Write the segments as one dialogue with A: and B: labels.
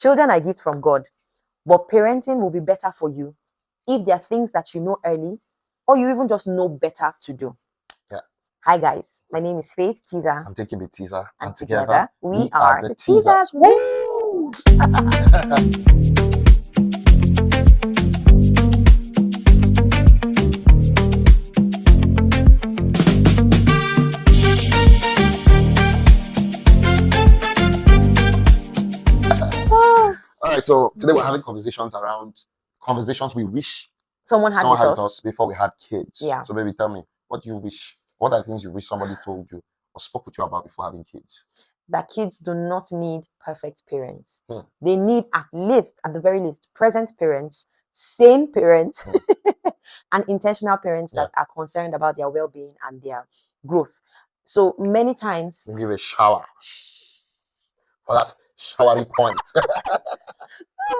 A: children are gifts from God, but parenting will be better for you if there are things that you know early, or you even just know better to do.
B: Yeah.
A: Hi guys, my name is Faith Teaser.
B: I'm taking the teaser,
A: and together we are the
B: teasers.
A: Teasers. Woo!
B: All right, so today we're having conversations we wish
A: someone had with
B: with
A: us.
B: us before we had kids.
A: Yeah.
B: So maybe tell me, what do you wish? What are things you wish somebody told you or spoke with you about before having kids?
A: That kids do not need perfect parents.
B: Hmm.
A: They need at the very least, present parents, sane parents, and intentional parents that are concerned about their well-being and their growth. So many times,
B: give a shower for that showery point.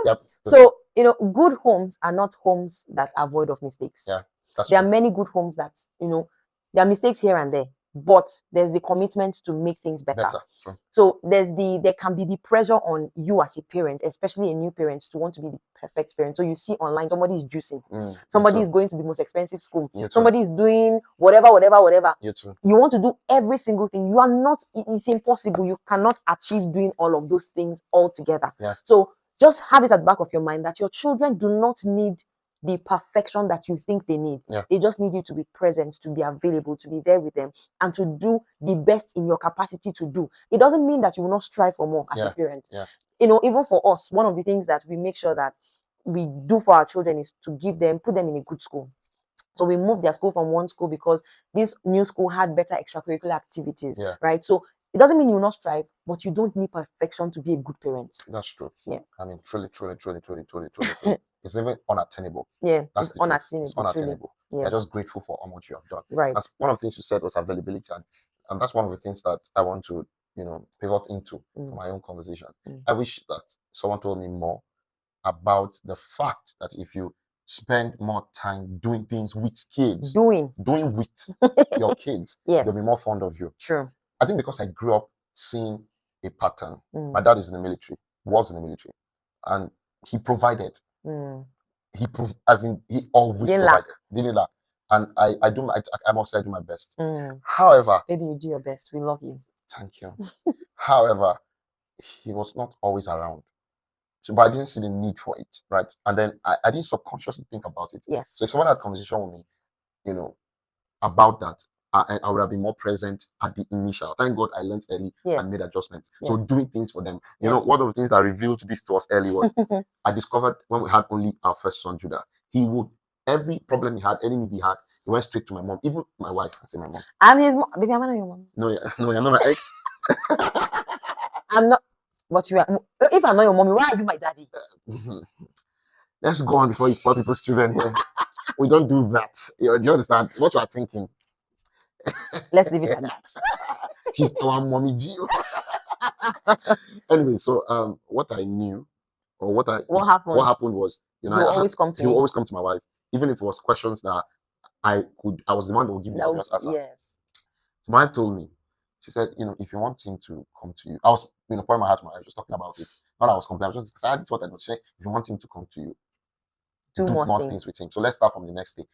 B: Yep.
A: So good homes are not homes that are void of mistakes.
B: Yeah, that's
A: there
B: true.
A: are many good homes that there are mistakes here and there, but there's the commitment to make things better.
B: True.
A: So there can be the pressure on you as a parent, especially a new parent, to want to be the perfect parent. So you see online, somebody is juicing, somebody is going to the most expensive school, somebody is doing whatever. You want to do every single thing. You are not. It's impossible. You cannot achieve doing all of those things all together.
B: Yeah.
A: So just have it at the back of your mind that your children do not need the perfection that you think they need.
B: Yeah.
A: They just need you to be present, to be available, to be there with them, and to do the best in your capacity to do. It doesn't mean that you will not strive for more as a parent.
B: Yeah.
A: Even for us, one of the things that we make sure that we do for our children is to put them in a good school. So we moved their school from one school because this new school had better extracurricular activities, right? So it doesn't mean you will not strive, but you don't need perfection to be a good parent.
B: That's true.
A: Yeah.
B: I mean, truly. It's even unattainable.
A: Yeah,
B: That's
A: it's
B: the truth.
A: unattainable.
B: It's unattainable.
A: Yeah.
B: You're just grateful for how much you have done.
A: Right.
B: That's one of the things you said was availability, and that's one of the things that I want to, pivot into for my own conversation. I wish that someone told me more about the fact that if you spend more time doing things with kids, doing with your kids, they'll be more fond of you.
A: True.
B: I think because I grew up seeing a pattern. My dad is in the military, was in the military, and he provided. He always provided. Didn't lack. And I must say I do my best. However,
A: maybe you do your best. We love you.
B: Thank you. However, he was not always around. So, but I didn't see the need for it, right? And then I didn't subconsciously think about it.
A: Yes.
B: So if someone had a conversation with me, about that, I would have been more present at the initial. Thank God I learned early and made adjustments. So doing things for them. One of the things that revealed this to us early was I discovered when we had only our first son, Judah, he would, every problem he had, any need he had, he went straight to my mom. Even my wife, I say my mom.
A: I'm his mom. Baby, I'm not your mom.
B: No, you're not my
A: I'm not. But you are. If I'm not your mommy, why are you my daddy?
B: Let's go on before you spoil people's children here. We don't do that. Do you understand what you are thinking?
A: Let's leave it at that.
B: She's our mommy G. Anyway, so what I knew, or what happened was,
A: he will always come
B: to my wife, even if it was questions that I was the one that would give the obvious answer.
A: Yes.
B: My wife told me, she said, if you want him to come to you, I was, pouring my heart to my wife, just talking about it. Not I was complaining, just because this is what I would say. If you want him to come to you, do more things with him. So let's start from the next day.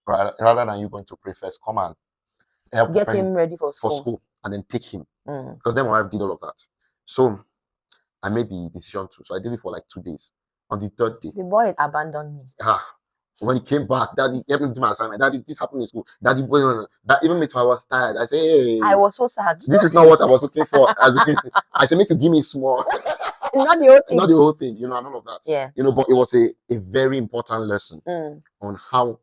B: Rather than you going to pray first, come and help
A: get him ready for school
B: and then take him. Because then my wife did all of that. So I made the decision to. So I did it for like 2 days. On the third day,
A: the boy abandoned me.
B: When he came back, Daddy helped me do my assignment. Daddy, this happened in school. Daddy, that even made me I was tired. I say, hey,
A: I was so sad.
B: This is not what I was looking for. I said, make you give me small.
A: Not the whole thing.
B: Not the whole thing. And all of that.
A: Yeah.
B: But it was a very important lesson on how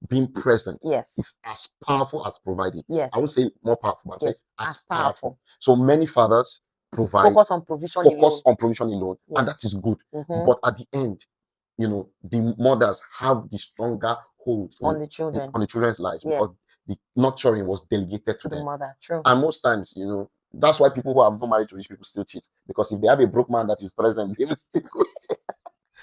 B: being present is as powerful as providing.
A: Yes.
B: I won't say more powerful, but say as powerful. So many fathers provide.
A: Focus on provision
B: alone. And that is good. But at the end, the mothers have the stronger hold
A: on the children,
B: on the children's lives, because the nurturing was delegated to
A: the
B: them.
A: mother. True.
B: And most times, that's why people who are not married to rich people still cheat, because if they have a broke man that is present, they will still go.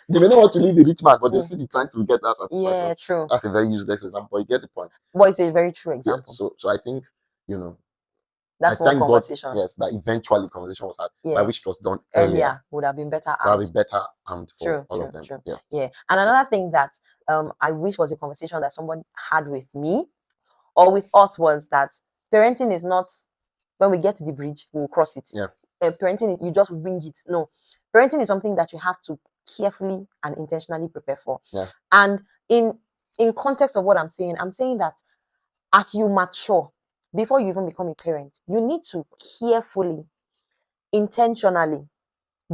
B: They may not want to leave the rich man, but they still be trying to get that satisfaction.
A: Yeah, true.
B: That's a very useless example, but you get the point.
A: Well, it's a very true example.
B: So I think,
A: That's one conversation.
B: God, yes, that eventually conversation was had,
A: Yeah.
B: by which it was done
A: Earlier would have been better.
B: Probably better armed for
A: True,
B: all
A: true,
B: of them.
A: true.
B: Yeah.
A: Yeah. And another thing that I wish was a conversation that someone had with me or with us was that parenting is not when we get to the bridge, we'll cross it.
B: Yeah.
A: Parenting, you just wing it. No. Parenting is something that you have to carefully and intentionally prepare for.
B: Yeah.
A: And in context of what I'm saying that as you mature, before you even become a parent, you need to carefully, intentionally,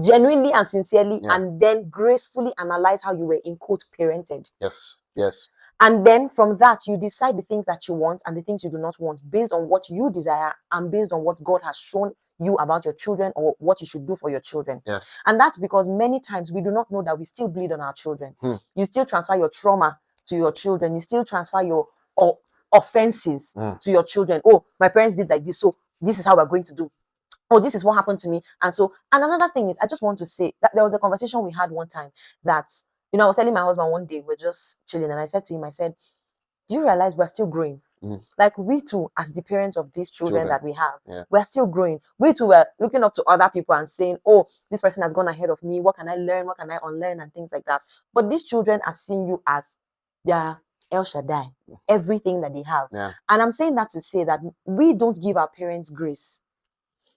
A: genuinely and sincerely, and then gracefully analyze how you were in quote parented.
B: Yes. Yes.
A: And then from that, you decide the things that you want and the things you do not want based on what you desire and based on what God has shown you about your children or what you should do for your children.
B: Yes.
A: And that's because many times we do not know that we still bleed on our children. You still transfer your trauma to your children. You still transfer your offenses to your children. Oh, my parents did like this, so this is how we're going to do. Oh, this is what happened to me. And another thing is, I just want to say that there was a conversation we had one time that, I was telling my husband one day, we're just chilling, and I said to him, do you realize we're still growing? Like we too, as the parents of these children that we have, we're still growing. We too were looking up to other people and saying, oh, this person has gone ahead of me. What can I learn? What can I unlearn? And things like that. But these children are seeing you as their El Shaddai, everything that they have. And I'm saying that to say that we don't give our parents grace,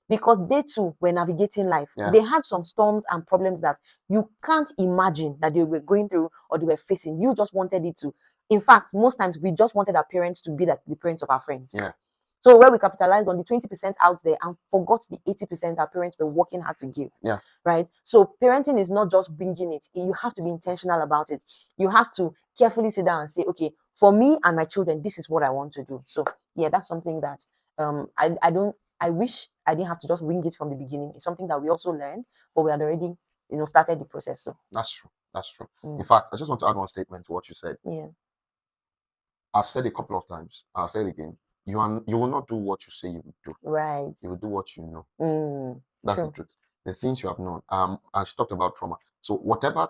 A: because they too were navigating life. They had some storms and problems that you can't imagine that they were going through or they were facing. You just wanted it to. In fact, most times we just wanted our parents to be like the parents of our friends. So where we capitalized on the 20% out there and forgot the 80% our parents were working hard to give. Right? So parenting is not just bringing it. You have to be intentional about it. You have to carefully sit down and say, okay, for me and my children, this is what I want to do. So yeah, that's something that I wish I didn't have to just wing it from the beginning. It's something that we also learned, but we had already, started the process. So
B: that's true. That's true. In fact, I just want to add one statement to what you said.
A: Yeah.
B: I've said a couple of times. I'll say it again. You will not do what you say you would do.
A: Right.
B: You will do what you know. That's the truth. The things you have known. I talked about trauma. So whatever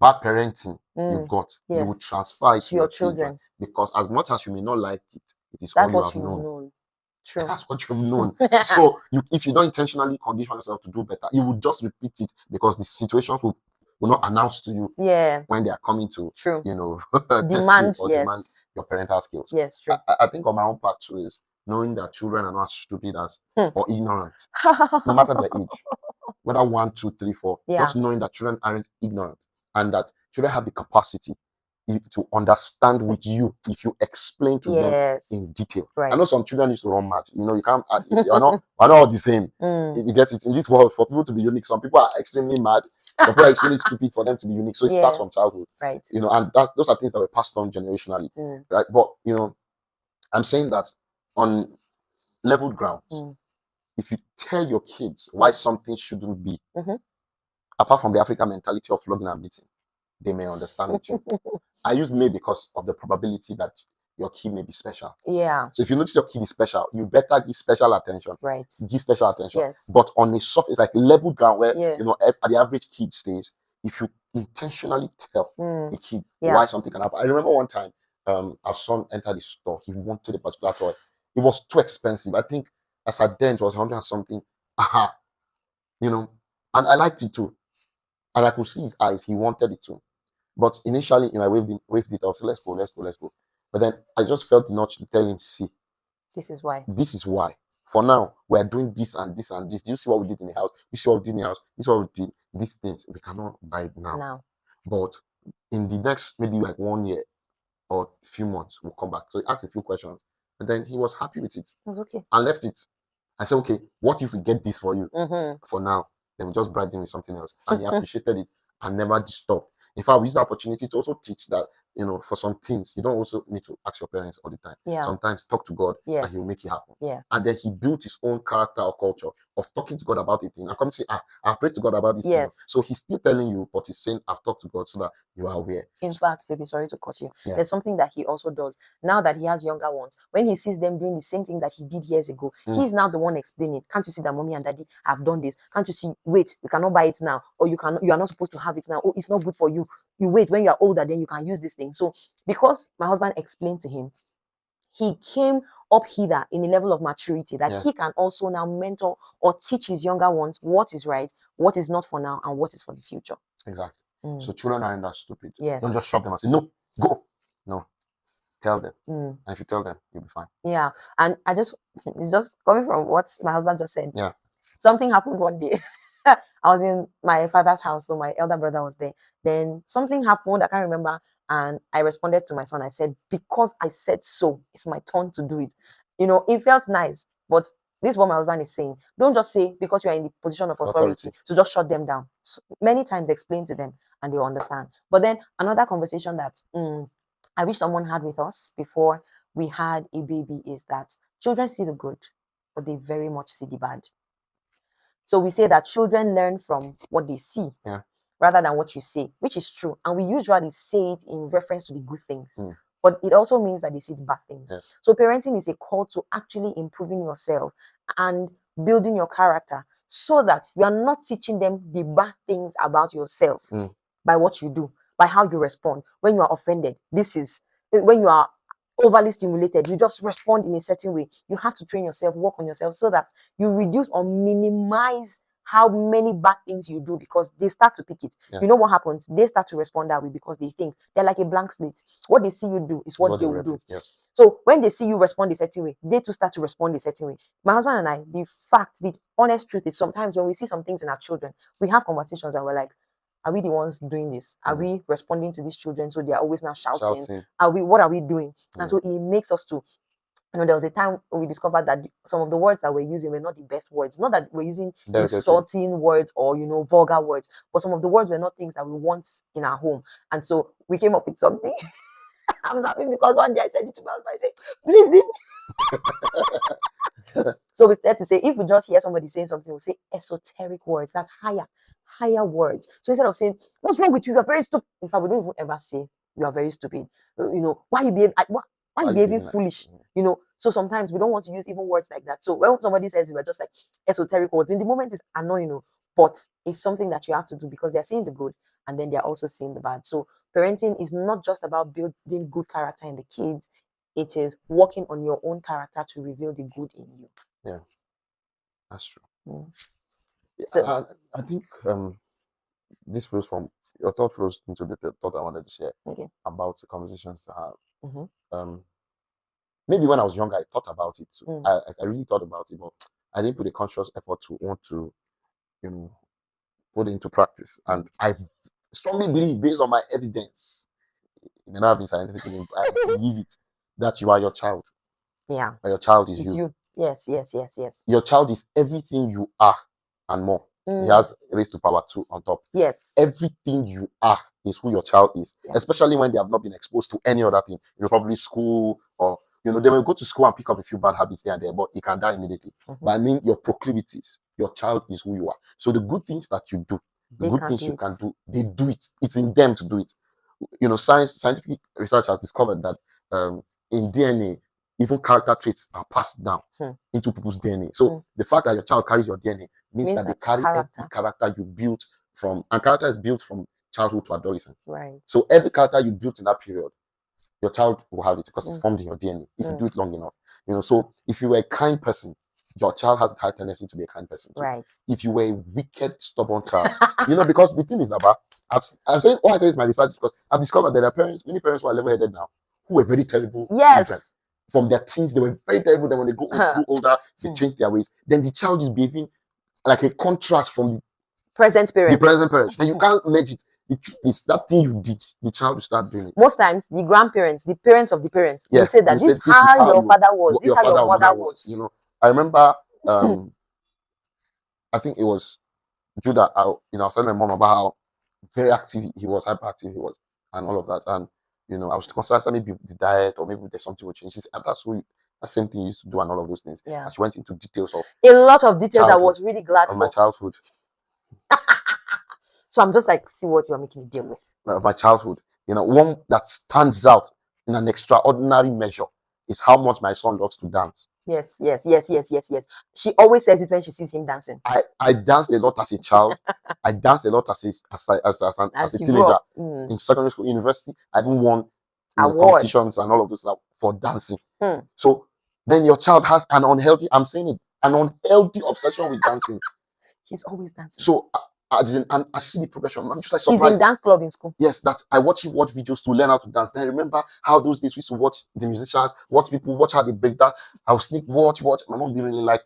B: bad parenting you got, you will transfer it to your children. Because as much as you may not like it, it is all you have known.
A: True.
B: That's what you've known. So if you don't intentionally condition yourself to do better, you will just repeat it because the situations will not announce to you when they are coming to
A: demand
B: demand your parental skills.
A: Yes, true.
B: I think on my own part too is knowing that children are not as stupid as or ignorant, no matter their age, whether 1, 2, 3, 4. Just knowing that children aren't ignorant and that children have the capacity to understand with you if you explain to them in detail.
A: Right.
B: I know some children used to run mad. You can't. You're not all the same. You get it. In this world, for people to be unique, some people are extremely mad. Some people are extremely stupid for them to be unique. So it starts from childhood.
A: Right.
B: And those are things that were passed on generationally. Right. But I'm saying that on level grounds, if you tell your kids why something shouldn't be, apart from the African mentality of flogging and beating, they may understand it too. I use may because of the probability that your kid may be special.
A: Yeah.
B: So if you notice your kid is special, you better give special attention.
A: Right.
B: Give special attention.
A: Yes.
B: But on a soft, it's like level ground where the average kid stays. If you intentionally tell the kid why something can happen. I remember one time, our son entered the store. He wanted a particular toy. It was too expensive. I think as at then it was 100 and something. And I liked it too. And I could see his eyes. He wanted it too. But initially, I waved it. I was like, let's go. But then I just felt the nudge to tell him, see,
A: this is why.
B: This is why. For now, we're doing this and this and this. Do you see what we did in the house? You see what we did in the house? This is what we did. These things, we cannot buy it now. But in the next, maybe like 1 year or a few months, we'll come back. So he asked a few questions. And then he was happy with it.
A: It was okay.
B: And left it. I said, okay, what if we get this for you for now? Then we just bribed him with something else. And he appreciated it and never stopped. In fact, we use the opportunity to also teach that, for some things, you don't also need to ask your parents all the time. Sometimes talk to God and He'll make it happen. And then he built his own character or culture of talking to God about it. And come say, I've prayed to God about this thing. So he's still telling you, but he's saying, I've talked to God so that you are aware.
A: In fact, baby, sorry to cut you. There's something that he also does. Now that he has younger ones, when he sees them doing the same thing that he did years ago, he's now the one explaining. Can't you see that mommy and daddy have done this? Can't you see, wait, you cannot buy it now. Or you are not supposed to have it now. Oh, it's not good for you. You wait, when you are older, then you can use this thing. So because my husband explained to him, he came up hither in a level of maturity that
B: Yeah.
A: he can also now mentor or teach his younger ones what is right, what is not for now, and what is for the future.
B: Exactly.
A: Mm.
B: So children aren't that stupid.
A: Yes.
B: Don't just shove them and say, no, go. No. Tell them.
A: Mm.
B: And if you tell them, you'll be fine.
A: Yeah. And it's just coming from what my husband just said.
B: Yeah.
A: Something happened one day. I was in my father's house, so my elder brother was there. Then something happened, I can't remember, and I responded to my son. I said, because I said so, it's my turn to do it. It felt nice, but this is what my husband is saying. Don't just say because you are in the position of authority to just shut them down. So many times explain to them and they'll understand. But then another conversation that I wish someone had with us before we had a baby is that children see the good, but they very much see the bad. So we say that children learn from what they see rather than what you say, which is true. And we usually say it in reference to the good things. But it also means that they see the bad things. So parenting is a call to actually improving yourself and building your character so that you are not teaching them the bad things about yourself by what you do, by how you respond. When you are offended, when you are overly stimulated, you just respond in a certain way. You have to train yourself, work on yourself so that you reduce or minimize how many bad things you do because they start to pick it. You know what happens? They start to respond that way because they think they're like a blank slate. What they see you do is what they will do. So when they see you respond a certain way, they too start to respond a certain way. My husband and I, the honest truth is sometimes when we see some things in our children, we have conversations and we're like, are we the ones doing this? Are we responding to these children so they are always now shouting? What are we doing? And so it makes us to, there was a time we discovered that some of the words that we're using were not the best words. Not that we're using insulting words or, vulgar words, but some of the words were not things that we want in our home. And so we came up with something. I'm laughing because one day I said it to my husband, I said, please leave me. So we started to say, if we just hear somebody saying something, we'll say esoteric words. That's higher words. So instead of saying, what's wrong with you? You're very stupid. In fact, we don't even ever say you are very stupid. Why you behave? Why you behaving foolish? So sometimes we don't want to use even words like that. So when somebody says we're just like esoteric words, in the moment it's annoying, but it's something that you have to do because they're seeing the good and then they're also seeing the bad. So parenting is not just about building good character in the kids. It is working on your own character to reveal the good in you.
B: Yeah, that's true. So I think this flows from your thought flows into the thought I wanted to share about the conversations to have. Maybe when I was younger, I thought about it too. I really thought about it, but I didn't put a conscious effort to want to, put it into practice. And I strongly believe, based on my evidence, it may not have been scientifically, I believe it, that you are your child.
A: Yeah.
B: Or your child is you.
A: Yes.
B: Your child is everything you are and more. He has raised to power 2 on top.
A: Yes.
B: Everything you are is who your child is, especially when they have not been exposed to any other thing. Probably school or, they will go to school and pick up a few bad habits there and there, but he can die immediately. But I mean, your proclivities, your child is who you are. So the good things that you do, the good things you can do, they do it. It's in them to do it. Scientific research has discovered that in DNA, even character traits are passed down into people's DNA. So the fact that your child carries your DNA means that they carry every character you built from, and character is built from childhood to adolescence.
A: Right.
B: So every character you built in that period, your child will have it because it's formed in your DNA if you do it long enough. So if you were a kind person, your child has a high tendency to be a kind person too.
A: Right.
B: If you were a wicked, stubborn child, because the thing is that I'm saying why I say it's my research is because I've discovered that there are many parents who are level-headed now, who were very terrible children. From their teens, they were very terrible. Then when they grew older, they changed their ways. Then the child is behaving like a contrast from the
A: present parent.
B: Then you can't merge it. It's that thing you did. The child will start doing it.
A: Most times, the grandparents, the parents of the parents, will say that this is how your father was, this is how your mother was.
B: I remember, I think it was Judah. I was telling my mom about how very active he was, hyperactive he was, and all of that. And I was considering maybe the diet or maybe there's something will change. She said, that's the same thing you used to do and all of those things.
A: Yeah.
B: And she went into details of
A: a lot of details. I was really glad
B: of my childhood.
A: So I'm just like, see what you're making me deal with.
B: My childhood. One that stands out in an extraordinary measure is how much my son loves to dance.
A: Yes. She always says it when she sees him dancing.
B: I danced a lot as a child. I danced a lot as a teenager. In secondary school, university, I even won competitions and all of those stuff for dancing. So then your child has an unhealthy, I'm saying it, an unhealthy obsession with dancing.
A: He's always dancing.
B: So and I see the progression. I'm just like
A: surprised. He's in dance club in school.
B: Yes, that I watch videos to learn how to dance. Then I remember how those days we used to watch the musicians, watch how they break dance. I would sneak watch. My mom didn't really like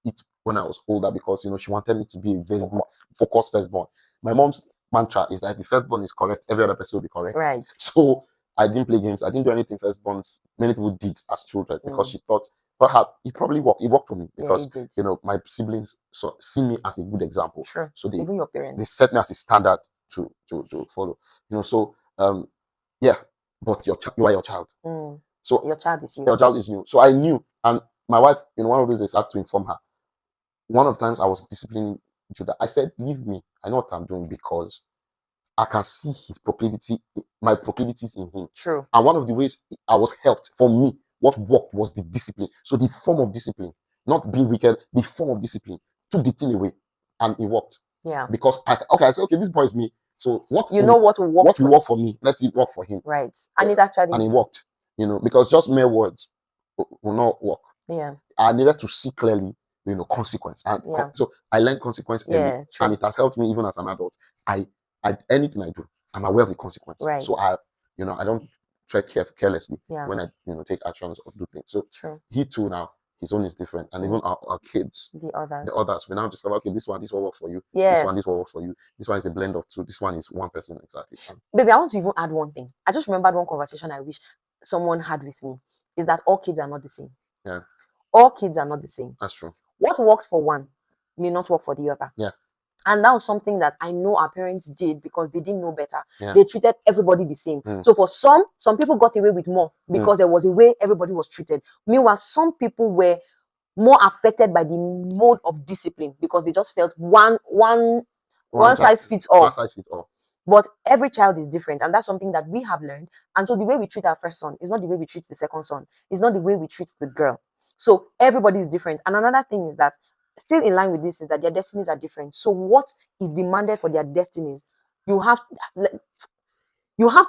B: it when I was older because she wanted me to be a very good focused firstborn. My mom's mantra is that the firstborn is correct, every other person will be correct.
A: Right.
B: So I didn't play games. I didn't do anything firstborns. Many people did as children because she thought perhaps it probably worked. It worked for me because my siblings see me as a good example.
A: Sure.
B: So
A: even your parents,
B: they set me as a standard to follow. So yeah, but you are your child. So
A: your child is you.
B: Your child is you. So I knew, and my wife in one of those days had to inform her. One of the times I was disciplining Judah, I said, "Leave me. I know what I'm doing because I can see his proclivity, my proclivities in him."
A: True.
B: And one of the ways I was helped, for me, what worked was the discipline. So the form of discipline, not being wicked, the form of discipline took the thing away, and it worked.
A: Yeah.
B: Because I said, okay, this boy is me. So what
A: what will work?
B: What will work for me? Let it work for him.
A: Right. And it actually
B: and it worked. Because just mere words will not work.
A: Yeah.
B: I needed to see clearly, consequence. And so I learned consequence early, and it has helped me even as an adult. I anything I do, I'm aware of the consequence.
A: Right.
B: So I don't tread carelessly when I take actions or do things. So he too now, his own is different, and even our kids, the others, we now discover, okay, this one will work for you. Yes. This will work for you. This one is a blend of two. This one is one person exactly.
A: Baby, I want to even add one thing. I just remembered one conversation I wish someone had with me. Is that all kids are not the same?
B: Yeah.
A: All kids are not the same.
B: That's true.
A: What works for one may not work for the other.
B: Yeah.
A: And that was something that I know our parents did because they didn't know better.
B: Yeah.
A: They treated everybody the same. So for some people got away with more because there was a way everybody was treated. Meanwhile, some people were more affected by the mode of discipline because they just felt one size fits all.
B: One size fits all.
A: But every child is different, and that's something that we have learned. And so the way we treat our first son is not the way we treat the second son. It's not the way we treat the girl. So everybody is different. And another thing is that, still in line with this, is that their destinies are different. So what is demanded for their destinies, you have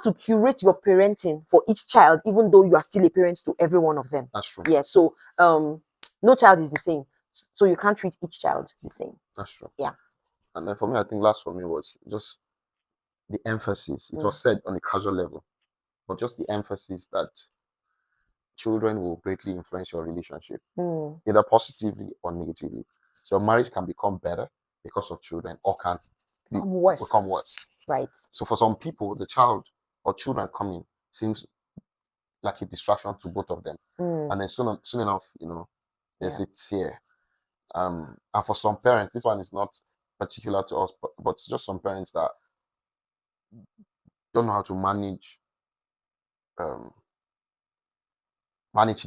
A: to curate your parenting for each child, even though you are still a parent to every one of them.
B: That's true.
A: Yeah. So no child is the same. So you can't treat each child the same.
B: That's true.
A: Yeah.
B: And then for me, I think last for me was just the emphasis. It was said on a casual level, but just the emphasis that children will greatly influence your relationship, either positively or negatively. So your marriage can become better because of children, or can become worse.
A: Right.
B: So for some people, the child or children coming seems like a distraction to both of them. And then soon enough, there's a tear. And for some parents, this one is not particular to us, but just some parents that don't know how to manage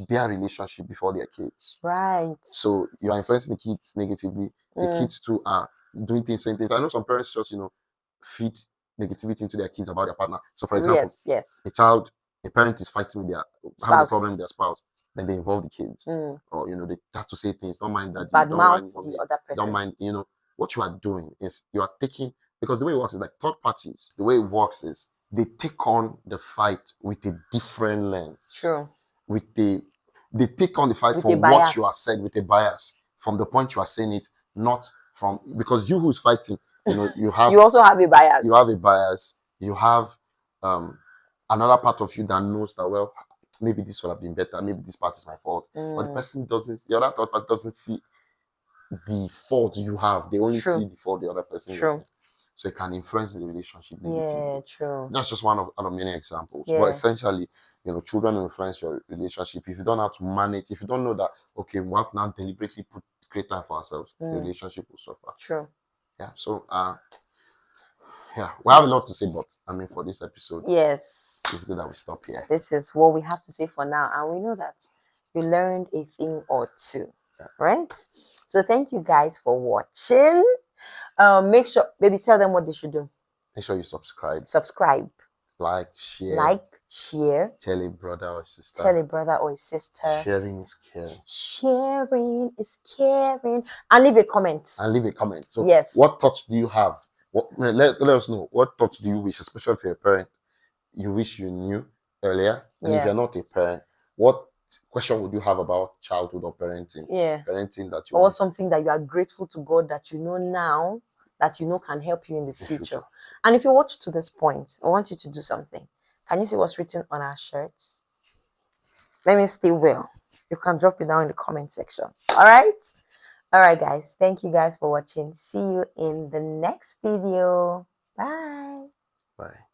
B: their relationship before their kids.
A: Right.
B: So you are influencing the kids negatively. The kids too are doing saying things. I know some parents just feed negativity into their kids about their partner. So for example,
A: yes.
B: a parent is fighting with having a problem with their spouse, then they involve the kids, or they have to say things. Don't mind that.
A: Bad mouth the other person.
B: Don't mind. What you are doing is you are taking, because the way it works is like third parties. The way it works is they take on the fight with a different lens.
A: True.
B: They take on the fight for what you are said with a bias from the point you are saying it, not from, because you who is fighting, you have
A: you also have a bias.
B: You have a bias. You have another part of you that knows that, well, maybe this would have been better. Maybe this part is my fault. But the other third part doesn't see the fault you have. They only see the fault the other person has. So it can influence the relationship negatively.
A: Yeah, true.
B: That's just one of many examples. But essentially, children will influence your relationship. If you don't know how to manage, if you don't know that, okay, we have now deliberately create time for ourselves, the relationship will suffer.
A: True.
B: Yeah. So we have a lot to say, but for this episode, it's good that we stop here.
A: This is what we have to say for now, and we know that you learned a thing or two, right? So thank you guys for watching. Make sure, baby, tell them what they should do.
B: Make sure you subscribe. Like, share. Tell a brother or sister. Sharing is caring.
A: And leave a comment.
B: So what thoughts do you have? Let us know. What thoughts do you wish, especially for your parent, you wish you knew? earlier. And if you're not a parent, what question would you have about childhood or parenting? Parenting that you
A: or something that you are grateful to God that you know now, that you know can help you in the future. And if you watch to this point, I want you to do something. Can you see what's written on our shirts? Let me stay well. You can drop it down in the comment section. All right, guys. Thank you guys for watching. See you in the next video. Bye.
B: Bye.